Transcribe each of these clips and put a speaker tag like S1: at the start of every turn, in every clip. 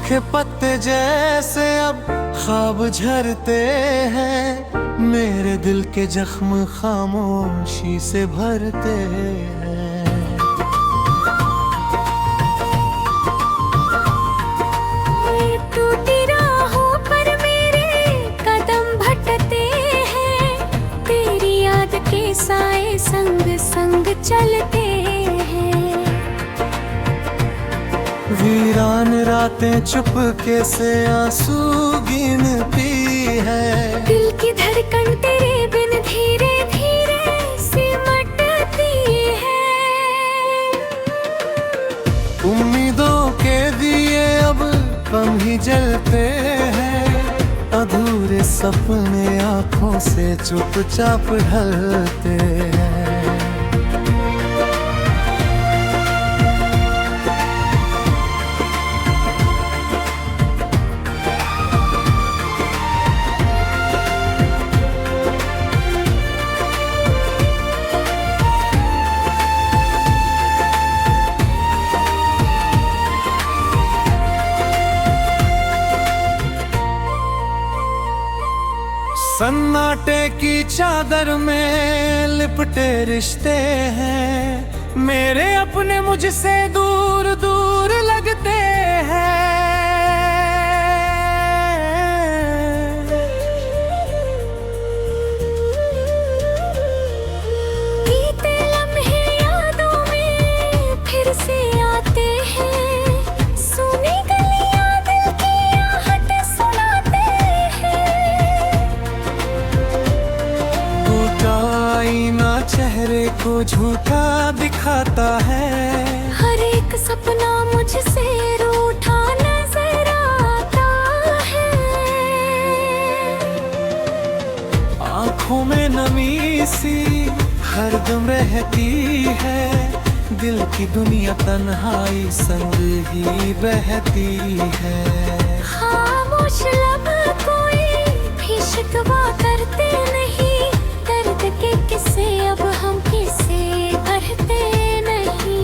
S1: सूखे पत्ते जैसे अब ख्वाब झरते हैं, मेरे दिल के जख्म खामोशी से भरते हैं।
S2: टूटी राहों पर मेरे कदम भटकते हैं, तेरी याद के साए संग संग चलते हैं।
S1: वीरान रातें चुपके से आंसू गिनती है,
S2: दिल की धड़कन तेरे बिन धीरे धीरे सिमटती है।
S1: उम्मीदों के दिए अब कम ही जलते हैं, अधूरे सपने आंखों से चुपचाप ढलते हैं। सन्नाटे की चादर में लिपटे रिश्ते हैं, मेरे अपने मुझसे दूर दूर लगते हैं।
S2: बीते लम्हे यादों में फिर से आते हैं, सुनी गलियां दिल की आहट सुनाते हैं।
S1: आईना चेहरे को झूठा दिखाता है,
S2: हर एक सपना मुझसे रूठा नजर आता है।
S1: आँखों में नमी सी हरदम रहती है, दिल की दुनिया तन्हाई संग ही बहती है।
S2: खामोश लब कोई भी शिकवा करते नहीं, दर्द के किस्से अब हम किसे करते नहीं।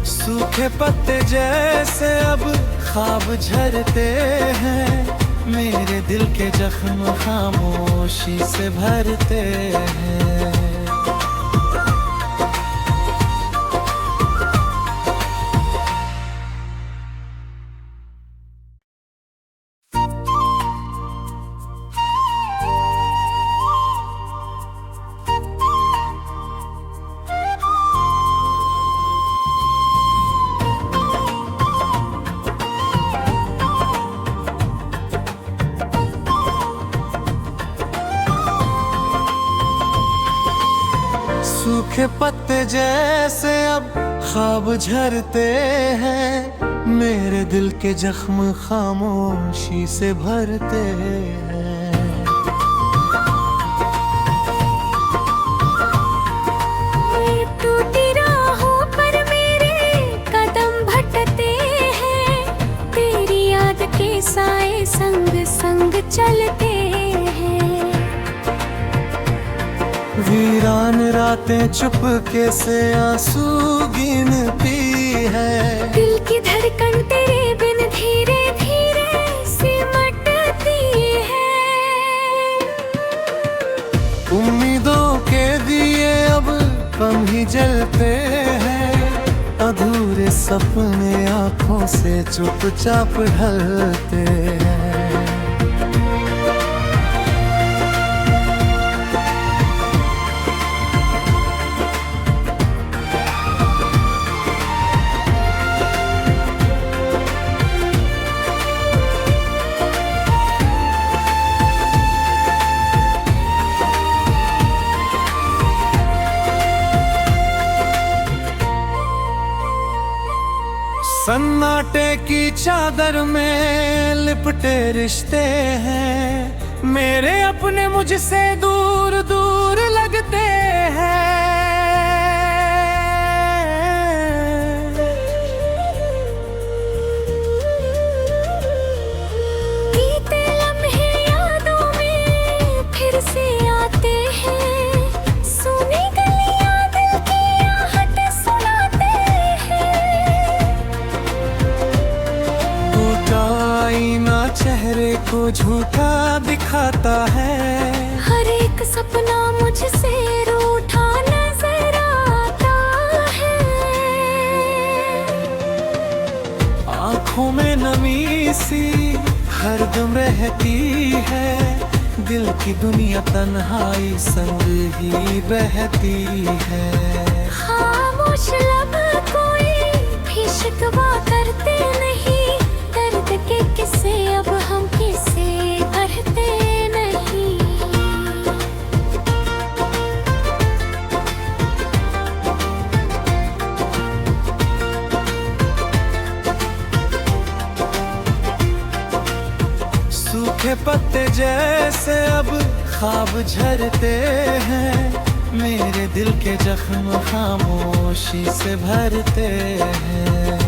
S1: सूखे पत्ते जैसे अब ख्वाब झरते हैं, मेरे दिल के जख्म खामोशी से भरते हैं। सूखे पत्ते जैसे अब ख्वाब झरते हैं, मेरे दिल के जख्म खामोशी से भरते हैं।
S2: टूटी राहों पर मेरे कदम भटकते हैं, तेरी याद के साए संग संग चलते हैं।
S1: वीरान रातें चुपके से आंसू गिनती है,
S2: दिल की धड़कन तेरे बिन धीरे धीरे सिमटती है।
S1: उम्मीदों के दिए अब कम ही जलते हैं, अधूरे सपने आंखों से चुपचाप ढलते हैं। सन्नाटे की चादर में लिपटे रिश्ते हैं, मेरे अपने मुझसे दूर दूर लगते हैं।
S2: बीते लम्हे यादों
S1: को झूठा दिखाता है।
S2: हर एक सपना मुझसे रूठा नजर आता है।
S1: आँखों में नमी सी हरदम रहती है, दिल की दुनिया तन्हाई संग ही बहती है।
S2: खामोश लब कोई भी शिकवा करते नहीं, दर्द के किस्से अब हम किसे करते नहीं।
S1: सूखे पत्ते जैसे अब ख्वाब झरते हैं, मेरे दिल के जख्म खामोशी से भरते हैं।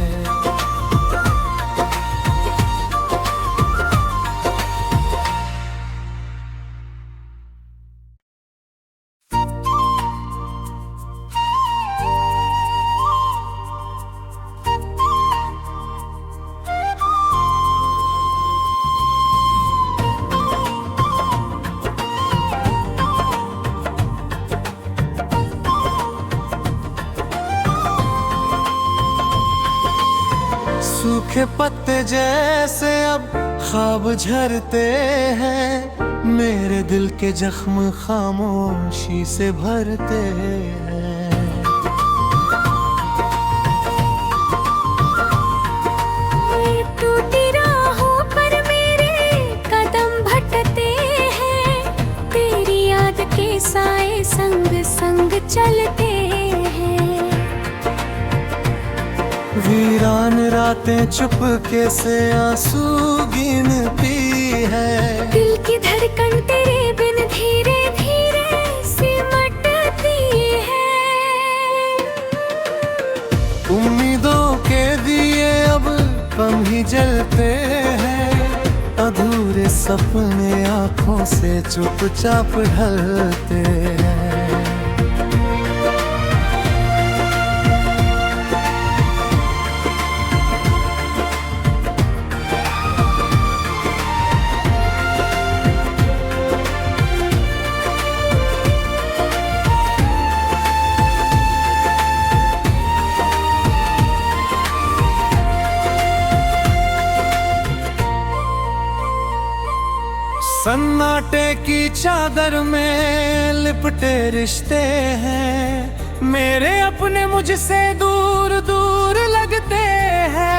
S1: सूखे पत्ते जैसे अब ख्वाब झरते हैं, मेरे दिल के जख्म खामोशी से भरते हैं।
S2: टूटी राहों पर मेरे कदम भटकते हैं, तेरी याद के साए संग संग चलते हैं।
S1: वीरान रातें चुपके से आंसू गिनती है,
S2: दिल की धड़कन तेरे बिन धीरे धीरे सिमटती है।
S1: उम्मीदों के दिए अब कम ही जलते हैं, अधूरे सपने आंखों से चुपचाप ढलते हैं। सन्नाटे की चादर में लिपटे रिश्ते हैं, मेरे अपने मुझसे दूर दूर लगते हैं।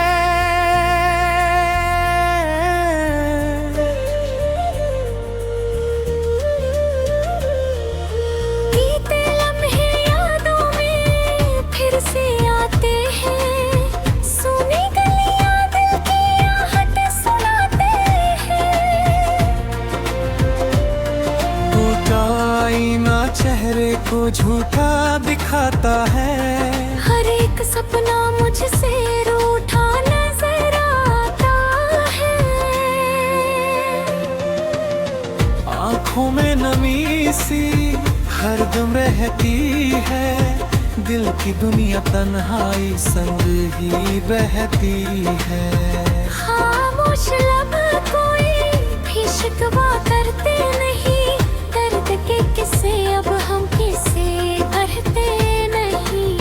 S2: बीते लम्हे यादों में फिर से आते हैं, सुनी गलियां दिल की आहट सुनाते हैं।
S1: आईना चेहरे को झूठा दिखाता है,
S2: हर एक सपना मुझसे रूठा नजर आता है।
S1: आँखों में नमी सी हरदम रहती है, दिल की दुनिया तन्हाई संग ही बहती है।
S2: खामोश लब कोई भी शिकवा करते नहीं, दर्द के किस्से अब हम किसे करते नहीं।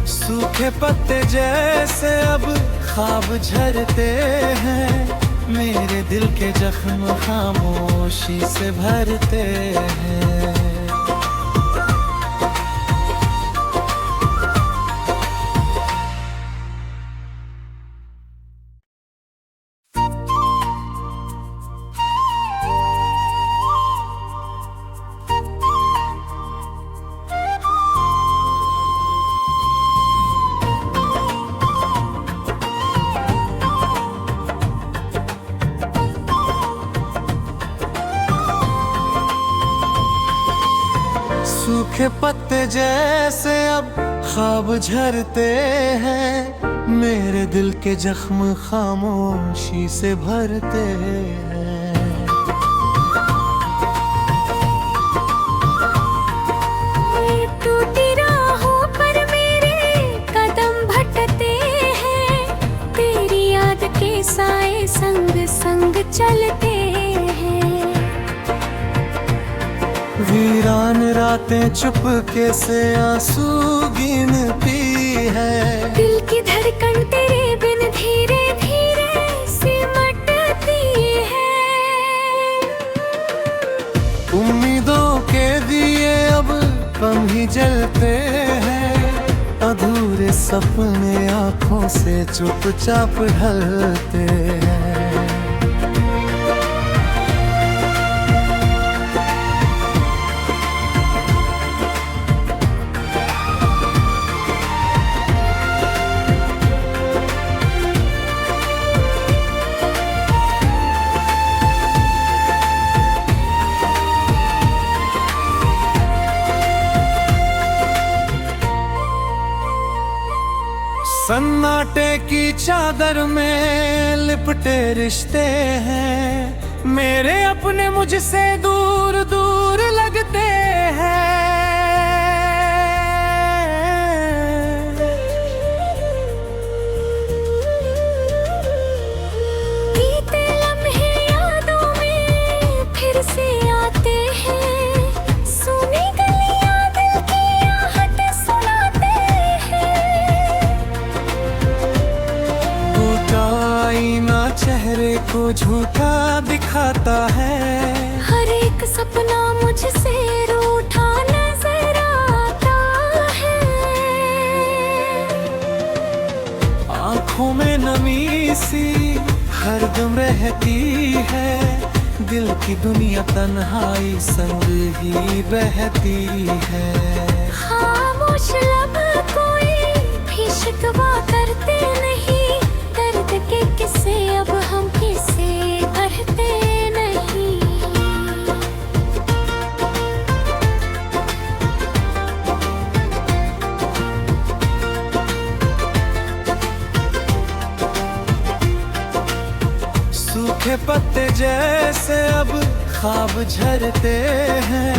S1: सूखे पत्ते जैसे अब ख्वाब झरते हैं, मेरे दिल के जख्म खामोशी से भरते हैं। सूखे पत्ते जैसे अब ख्वाब झरते हैं, मेरे दिल के जख्म खामोशी से भरते हैं।
S2: के साए संग संग चलते हैं।
S1: वीरान रातें चुपके से आंसू गिनती है।
S2: दिल की धड़कन तेरे बिन धीरे धीरे सिमटती है।
S1: उम्मीदों के दिए अब कम ही जलते हैं। अधूरे सपने आंखों से चुपचाप ढलते हैं। सन्नाटे की चादर में लिपटे रिश्ते हैं। मेरे अपने मुझसे दूर दूर लगते हैं।
S2: बीते लम्हे यादों में फिर से आते हैं। सुनी गलियां दिल की आहट सुनाते हैं।
S1: आईना चेहरे को झूठा दिखाता है।
S2: हर एक सपना मुझसे रूठा नजर आता है।
S1: आँखों में नमी सी हरदम रहती है। दिल की दुनिया तन्हाई संग ही बहती है।
S2: खामोश लब कोई भी शिकवा करते नहीं। दर्द के किस्से अब हम किसे करते नहीं।
S1: सूखे पत्ते जैसे अब ख्वाब झरते हैं।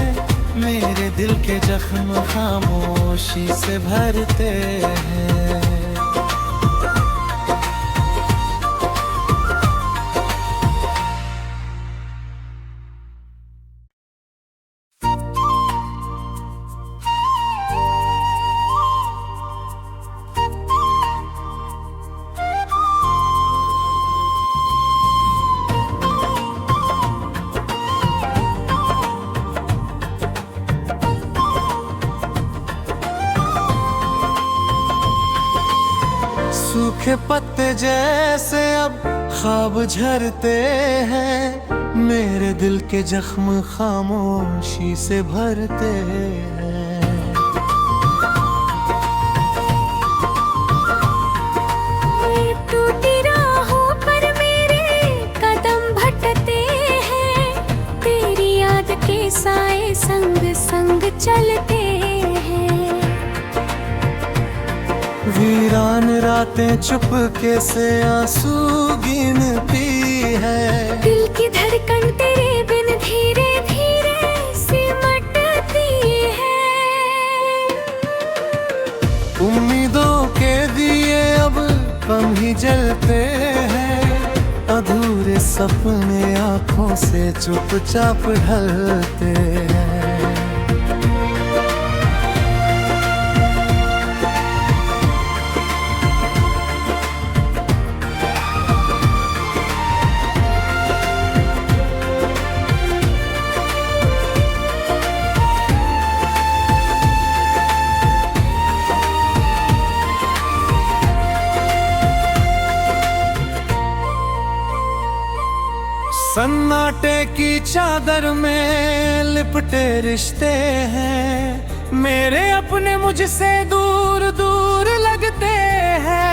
S1: मेरे दिल के जख्म खामोशी से भरते हैं। सूखे पत्ते जैसे अब ख्वाब झरते हैं। मेरे दिल के जख्म खामोशी से भरते हैं।
S2: टूटी राहों पर मेरे कदम भटकते हैं। तेरी याद के साए संग संग चलते हैं।
S1: वीरान रातें चुपके से आंसू गिनती है।
S2: दिल की धड़कन तेरे बिन धीरे धीरे सिमटती है।
S1: उम्मीदों के दिए अब कम ही जलते हैं। अधूरे सपने आंखों से चुपचाप ढलते हैं। सन्नाटे की चादर में लिपटे रिश्ते हैं। मेरे अपने मुझसे दूर दूर लगते हैं।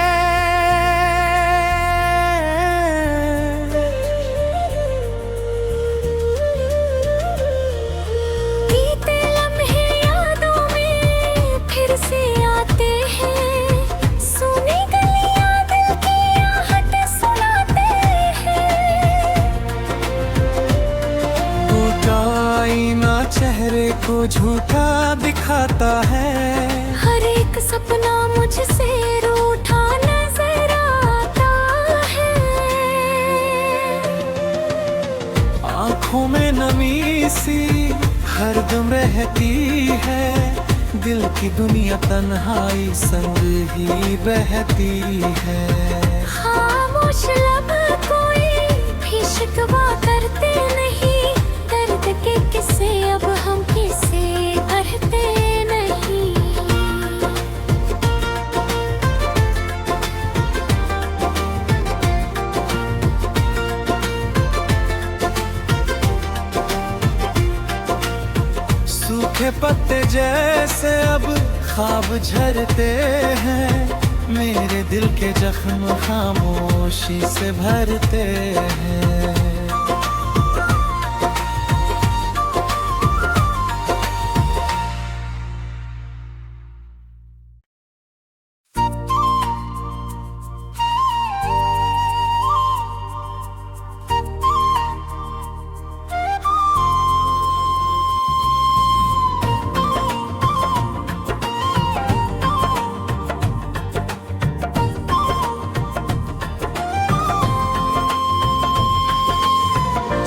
S2: बीते लम्हे यादों में फिर से आते हैं। सुनी गलियां दिल की आहट सुनाते हैं।
S1: आईना चेहरे को झूठा दिखाता है।
S2: हर एक सपना मुझसे रूठा नजर आता है।
S1: आँखों में नमी सी हरदम रहती है, दिल की दुनिया तन्हाई संग ही बहती है।
S2: खामोश लब कोई भी शिकवा करते नहीं, दर्द के किस्से अब हम किसे भरते नहीं।
S1: सूखे पत्ते जैसे अब ख्वाब झरते हैं, मेरे दिल के जख्म खामोशी से भरते हैं।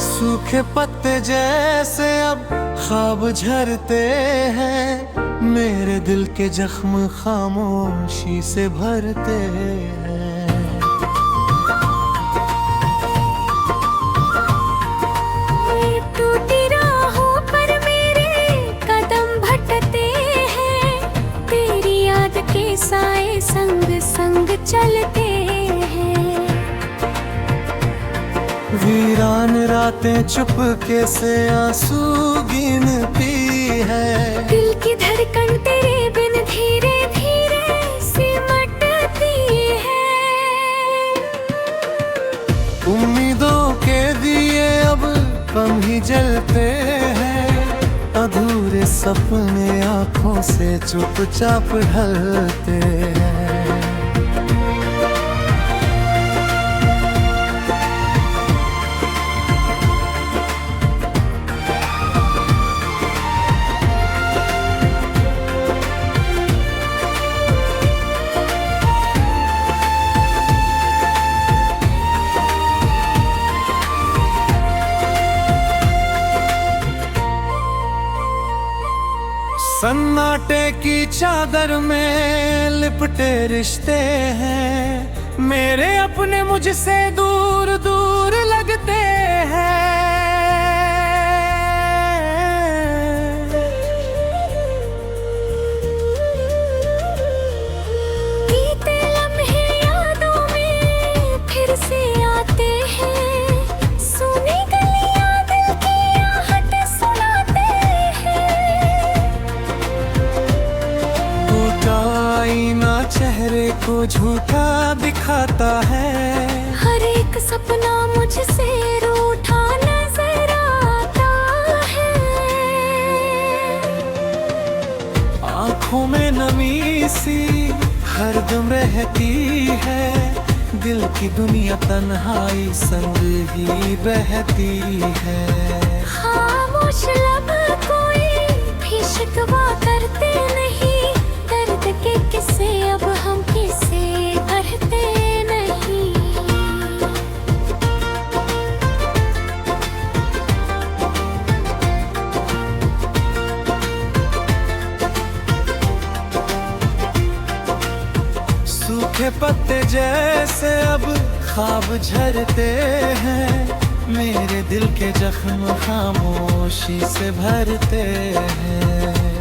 S1: सूखे पत्ते जैसे अब ख्वाब झरते हैं, मेरे दिल के जख्म खामोशी से भरते हैं।
S2: टूटी राहों पर मेरे कदम भटकते हैं, तेरी याद के साए संग संग चलते हैं।
S1: वीरान रातें चुपके से आंसू गिनती है,
S2: दिल की धड़कन तेरे बिन धीरे धीरे सिमटती है।
S1: उम्मीदों के दिए अब कम ही जलते हैं, अधूरे सपने आंखों से चुपचाप ढलते हैं। सन्नाटे की चादर में लिपटे रिश्ते हैं, मेरे अपने मुझसे दूर दूर लगते हैं।
S2: बीते लम्हे यादों में फिर से आते हैं, सुनी गलियां दिल की आहट सुनाते हैं।
S1: आईना चेहरे को झूठा दिखाता है,
S2: हर एक सपना मुझसे रूठा नजर आता है।
S1: आँखों में नमी सी हरदम रहती है, दिल की दुनिया तन्हाई संग ही बहती है।
S2: खामोश लब कोई भी शिकवा करते नहीं, दर्द के किस्से अब हम किसे भरते नहीं।
S1: सूखे पत्ते जैसे अब ख्वाब झरते हैं, मेरे दिल के जख्म खामोशी से भरते हैं।